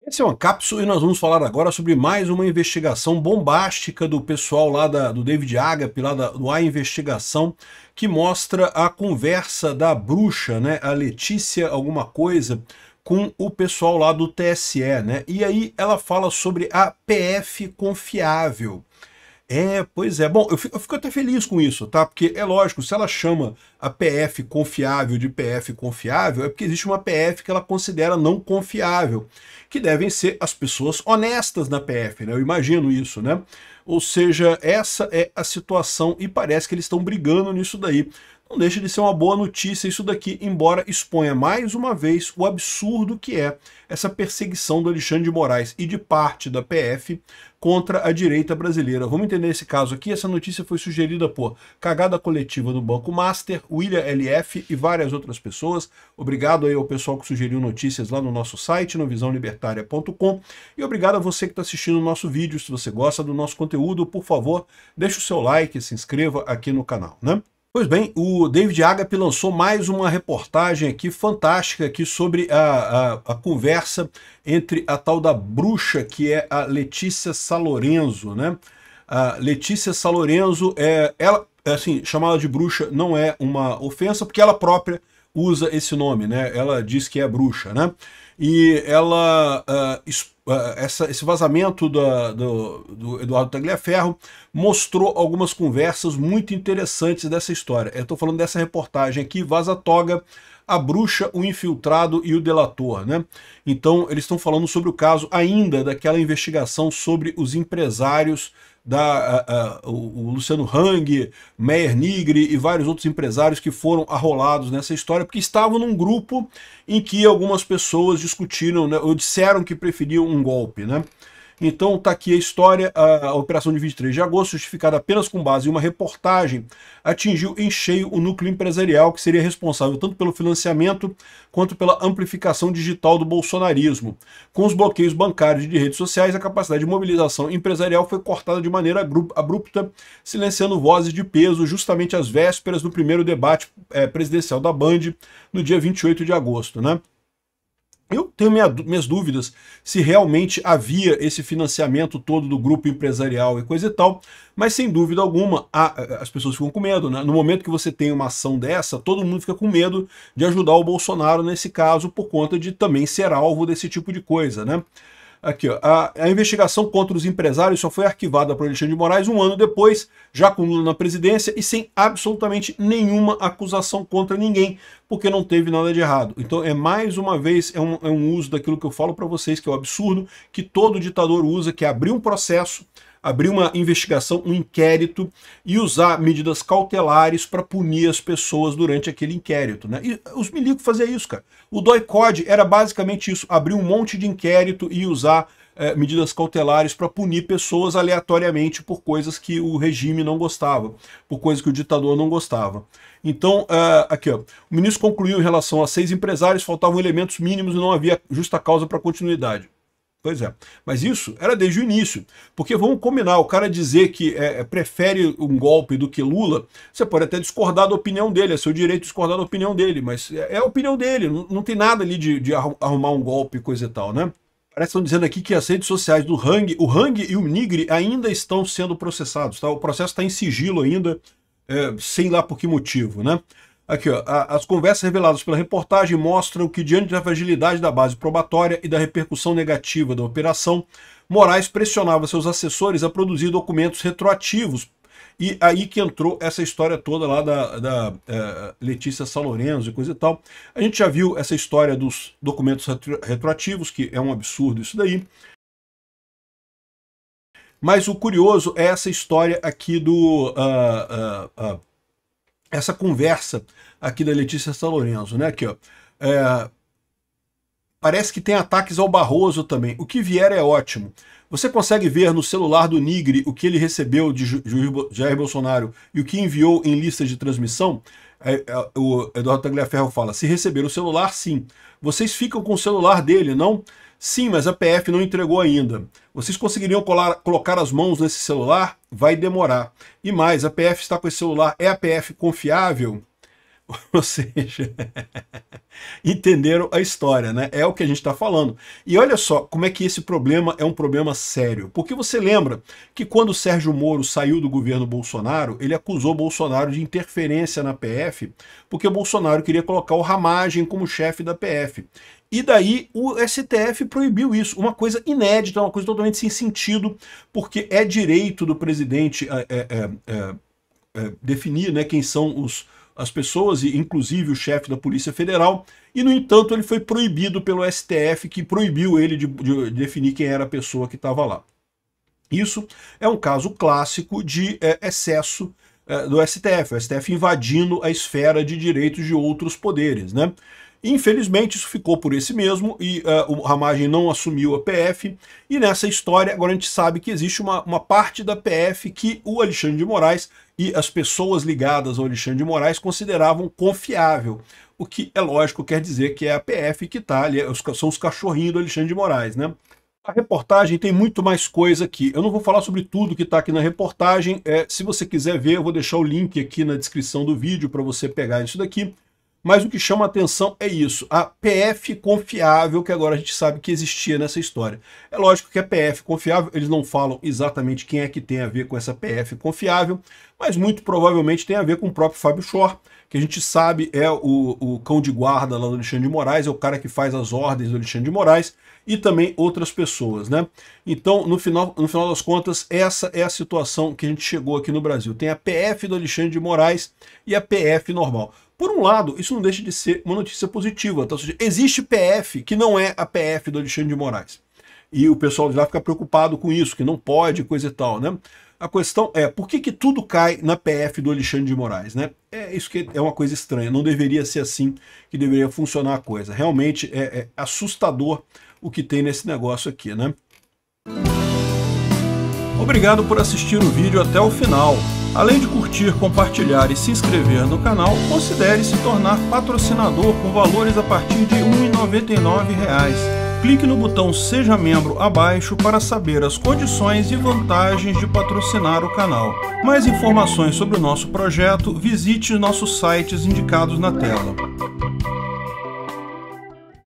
Esse é uma cápsula e nós vamos falar agora sobre mais uma investigação bombástica do pessoal lá do David Agape, lá do A Investigação, que mostra a conversa da bruxa, né, a Letícia alguma coisa, com o pessoal lá do TSE, né? E aí ela fala sobre a PF confiável. Pois é. Bom, eu fico até feliz com isso, tá? Porque é lógico, se ela chama a PF confiável de PF confiável, é porque existe uma PF que ela considera não confiável, que devem ser as pessoas honestas na PF, né? Eu imagino isso, né? Ou seja, essa é a situação e parece que eles estão brigando nisso daí. Não deixa de ser uma boa notícia isso daqui, embora exponha mais uma vez o absurdo que é essa perseguição do Alexandre de Moraes e de parte da PF contra a direita brasileira. Vamos entender esse caso aqui. Essa notícia foi sugerida por Cagada Coletiva do Banco Master, William LF e várias outras pessoas. Obrigado aí ao pessoal que sugeriu notícias lá no nosso site, no visãolibertaria.com. E obrigado a você que está assistindo o nosso vídeo. Se você gosta do nosso conteúdo, por favor, deixe o seu like e se inscreva aqui no canal, né? Pois bem, o David Agape lançou mais uma reportagem aqui fantástica aqui sobre a conversa entre a tal da bruxa, que é a Letícia Salorenzo, né? A Letícia Salorenzo, ela, assim, chamá-la de bruxa não é uma ofensa, porque ela própria usa esse nome, né? Ela diz que é bruxa, né? E ela, esse vazamento do Eduardo Tagliaferro mostrou algumas conversas muito interessantes dessa história. Eu estou falando dessa reportagem aqui, Vaza Toga, a bruxa, o infiltrado e o delator, né? Então eles estão falando sobre o caso ainda daquela investigação sobre os empresários o Luciano Hang, Meyer Nigri e vários outros empresários que foram arrolados nessa história, porque estavam num grupo em que algumas pessoas discutiram, né, ou disseram que preferiam um golpe, né? Então está aqui a história. A operação de 23 de agosto, justificada apenas com base em uma reportagem, atingiu em cheio o núcleo empresarial que seria responsável tanto pelo financiamento quanto pela amplificação digital do bolsonarismo. Com os bloqueios bancários e de redes sociais, a capacidade de mobilização empresarial foi cortada de maneira abrupta, silenciando vozes de peso justamente às vésperas do primeiro debate presidencial da Band, no dia 28 de agosto, né? Eu tenho minhas dúvidas se realmente havia esse financiamento todo do grupo empresarial e coisa e tal, mas sem dúvida alguma as pessoas ficam com medo, né? No momento que você tem uma ação dessa, todo mundo fica com medo de ajudar o Bolsonaro nesse caso, por conta de também ser alvo desse tipo de coisa, né? Aqui, ó, a investigação contra os empresários só foi arquivada por Alexandre de Moraes um ano depois, já com Lula na presidência e sem absolutamente nenhuma acusação contra ninguém, porque não teve nada de errado. Então, mais uma vez, é um uso daquilo que eu falo para vocês, que é o absurdo que todo ditador usa, que é abrir um processo, abrir uma investigação, um inquérito e usar medidas cautelares para punir as pessoas durante aquele inquérito, né? E os milicos faziam isso, cara. O DOI-CODE era basicamente isso, abrir um monte de inquérito e usar medidas cautelares para punir pessoas aleatoriamente por coisas que o regime não gostava, por coisas que o ditador não gostava. Então, aqui, ó, o ministro concluiu em relação a 6 empresários, faltavam elementos mínimos e não havia justa causa para continuidade. Pois é, mas isso era desde o início, porque vamos combinar, o cara dizer que prefere um golpe do que Lula, você pode até discordar da opinião dele, é seu direito discordar da opinião dele, mas é a opinião dele, não tem nada ali de arrumar um golpe, coisa e tal, né? Parece que estão dizendo aqui que as redes sociais do Hang, o Hang e o Nigri ainda estão sendo processados, tá? O processo está em sigilo ainda, sei lá por que motivo, né? Aqui, ó, as conversas reveladas pela reportagem mostram que, diante da fragilidade da base probatória e da repercussão negativa da operação, Moraes pressionava seus assessores a produzir documentos retroativos. E aí que entrou essa história toda lá da Letícia Salorenzo e coisa e tal. A gente já viu essa história dos documentos retroativos, que é um absurdo isso daí. Mas o curioso é essa história aqui essa conversa aqui da Letícia Salorenzo, né? Aqui, ó. Parece que tem ataques ao Barroso também. O que vier é ótimo. Você consegue ver no celular do Nigri o que ele recebeu de Jair Bolsonaro e o que enviou em listas de transmissão? O Eduardo Tagliaferro fala, se receber o celular, sim. Vocês ficam com o celular dele, não? Sim, mas a PF não entregou ainda. Vocês conseguiriam colocar as mãos nesse celular? Vai demorar. E mais, a PF está com esse celular. É a PF confiável? Ou seja, entenderam a história, né? É o que a gente está falando. E olha só como é que esse problema é um problema sério. Porque você lembra que quando o Sérgio Moro saiu do governo Bolsonaro, ele acusou Bolsonaro de interferência na PF, porque Bolsonaro queria colocar o Ramagem como chefe da PF. E daí o STF proibiu isso, uma coisa inédita, uma coisa totalmente sem sentido, porque é direito do presidente definir, né, quem são as pessoas, e inclusive o chefe da Polícia Federal, e no entanto ele foi proibido pelo STF, que proibiu ele de definir quem era a pessoa que estava lá. Isso é um caso clássico de excesso do STF, o STF invadindo a esfera de direitos de outros poderes, né? Infelizmente isso ficou por esse mesmo, e o Ramagem não assumiu a PF, e nessa história agora a gente sabe que existe uma parte da PF que o Alexandre de Moraes e as pessoas ligadas ao Alexandre de Moraes consideravam confiável, o que é lógico quer dizer que é a PF que está ali, são os cachorrinhos do Alexandre de Moraes, né? A reportagem tem muito mais coisa aqui. Eu não vou falar sobre tudo que está aqui na reportagem. Se você quiser ver, eu vou deixar o link aqui na descrição do vídeo para você pegar isso daqui. Mas o que chama a atenção é isso, a PF confiável, que agora a gente sabe que existia nessa história. É lógico que a PF confiável, eles não falam exatamente quem é que tem a ver com essa PF confiável, mas muito provavelmente tem a ver com o próprio Fábio Shor, que a gente sabe é o cão de guarda lá do Alexandre de Moraes, é o cara que faz as ordens do Alexandre de Moraes, e também outras pessoas, né? Então, no final das contas, essa é a situação que a gente chegou aqui no Brasil. Tem a PF do Alexandre de Moraes e a PF normal. Por um lado, isso não deixa de ser uma notícia positiva. Tá? Ou seja, existe PF que não é a PF do Alexandre de Moraes. E o pessoal já fica preocupado com isso, que não pode, coisa e tal, né? A questão é, por que tudo cai na PF do Alexandre de Moraes, né? Isso que é uma coisa estranha, não deveria ser assim que deveria funcionar a coisa. Realmente é assustador o que tem nesse negócio aqui, né? Obrigado por assistir o vídeo até o final. Além de curtir, compartilhar e se inscrever no canal, considere se tornar patrocinador com valores a partir de R$ 1,99. Clique no botão Seja Membro abaixo para saber as condições e vantagens de patrocinar o canal. Mais informações sobre o nosso projeto, visite nossos sites indicados na tela.